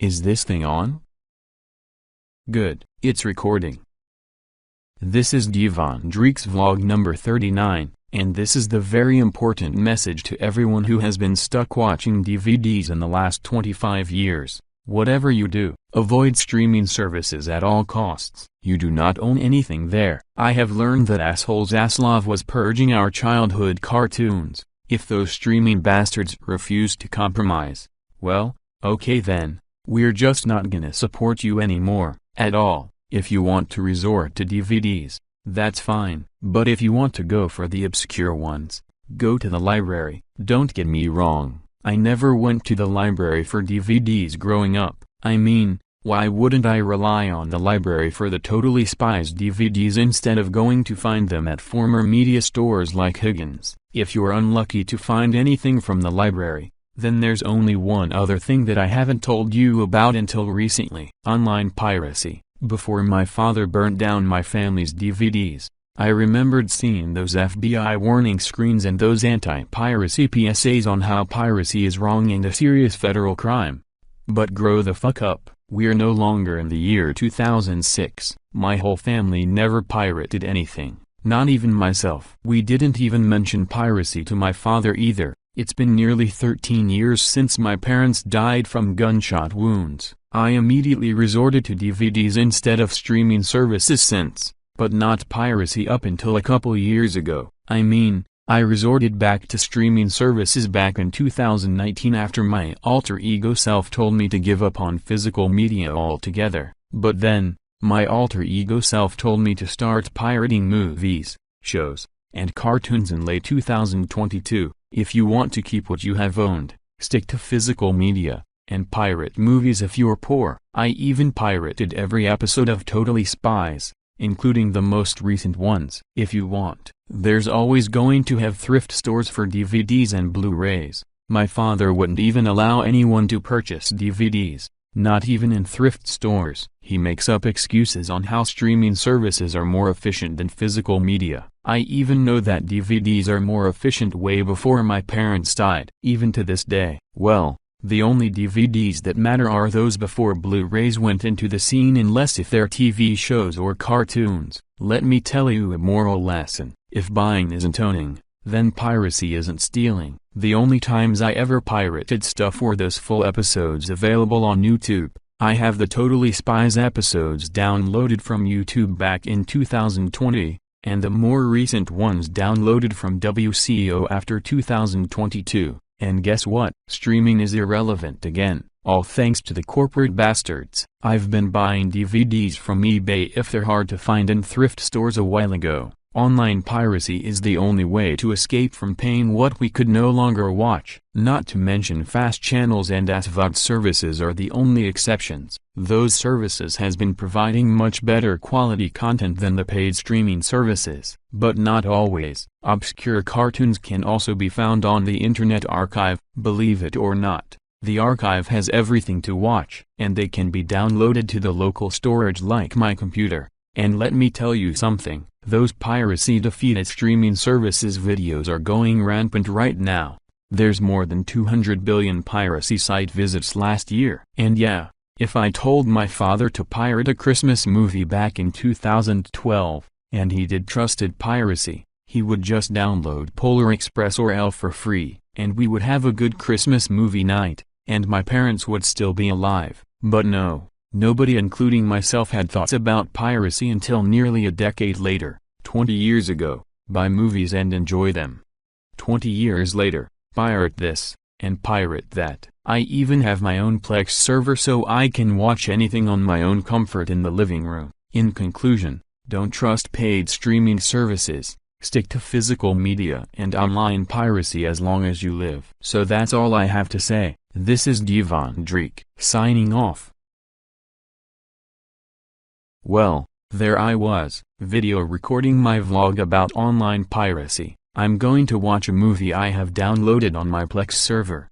Is this thing on? Good, it's recording. This is Devon Dreke's vlog number 39, and this is the very important message to everyone who has been stuck watching DVDs in the last 25 years. Whatever you do, avoid streaming services at all costs. You do not own anything there. I have learned that assholes Aslov was purging our childhood cartoons. If those streaming bastards refuse to compromise, well, okay then, we're just not gonna support you anymore, at all. If you want to resort to DVDs, that's fine. But if you want to go for the obscure ones, go to the library. Don't get me wrong, I never went to the library for DVDs growing up. I mean, why wouldn't I rely on the library for the Totally Spies DVDs instead of going to find them at former media stores like Higgins? If you're unlucky to find anything from the library, then there's only one other thing that I haven't told you about until recently. Online piracy. Before my father burnt down my family's DVDs, I remembered seeing those FBI warning screens and those anti-piracy PSAs on how piracy is wrong and a serious federal crime. But grow the fuck up, we're no longer in the year 2006. My whole family never pirated anything, not even myself. We didn't even mention piracy to my father either. It's been nearly 13 years since my parents died from gunshot wounds. I immediately resorted to DVDs instead of streaming services since, but not piracy up until a couple years ago. I mean, I resorted back to streaming services back in 2019 after my alter ego self told me to give up on physical media altogether. But then, my alter ego self told me to start pirating movies, shows, and cartoons in late 2022. If you want to keep what you have owned, stick to physical media, and pirate movies if you're poor. I even pirated every episode of Totally Spies, including the most recent ones. If you want, there's always going to have thrift stores for DVDs and Blu-rays. My father wouldn't even allow anyone to purchase DVDs, not even in thrift stores. He makes up excuses on how streaming services are more efficient than physical media. I even know that DVDs are more efficient way before my parents died. Even to this day, well, the only DVDs that matter are those before Blu-rays went into the scene, unless if they're TV shows or cartoons. Let me tell you a moral lesson. If buying isn't owning, then piracy isn't stealing. The only times I ever pirated stuff were those full episodes available on YouTube. I have the Totally Spies episodes downloaded from YouTube back in 2020, and the more recent ones downloaded from WCO after 2022. And guess what? Streaming is irrelevant again, all thanks to the corporate bastards. I've been buying DVDs from eBay if they're hard to find in thrift stores a while ago. Online piracy is the only way to escape from paying what we could no longer watch. Not to mention fast channels and SVOD services are the only exceptions. Those services has been providing much better quality content than the paid streaming services. But not always. Obscure cartoons can also be found on the Internet Archive, believe it or not. The archive has everything to watch, and they can be downloaded to the local storage like my computer. And let me tell you something, those piracy-defeated streaming services videos are going rampant right now. There's more than 200 billion piracy site visits last year. And yeah, if I told my father to pirate a Christmas movie back in 2012, and he did trusted piracy, he would just download Polar Express or Elf for free, and we would have a good Christmas movie night, and my parents would still be alive. But no. Nobody including myself had thoughts about piracy until nearly a decade later. 20 years ago, buy movies and enjoy them. 20 years later, pirate this, and pirate that. I even have my own Plex server so I can watch anything on my own comfort in the living room. In conclusion, don't trust paid streaming services, stick to physical media and online piracy as long as you live. So that's all I have to say. This is Devon Dreke, signing off. Well, there I was, video recording my vlog about online piracy. I'm going to watch a movie I have downloaded on my Plex server.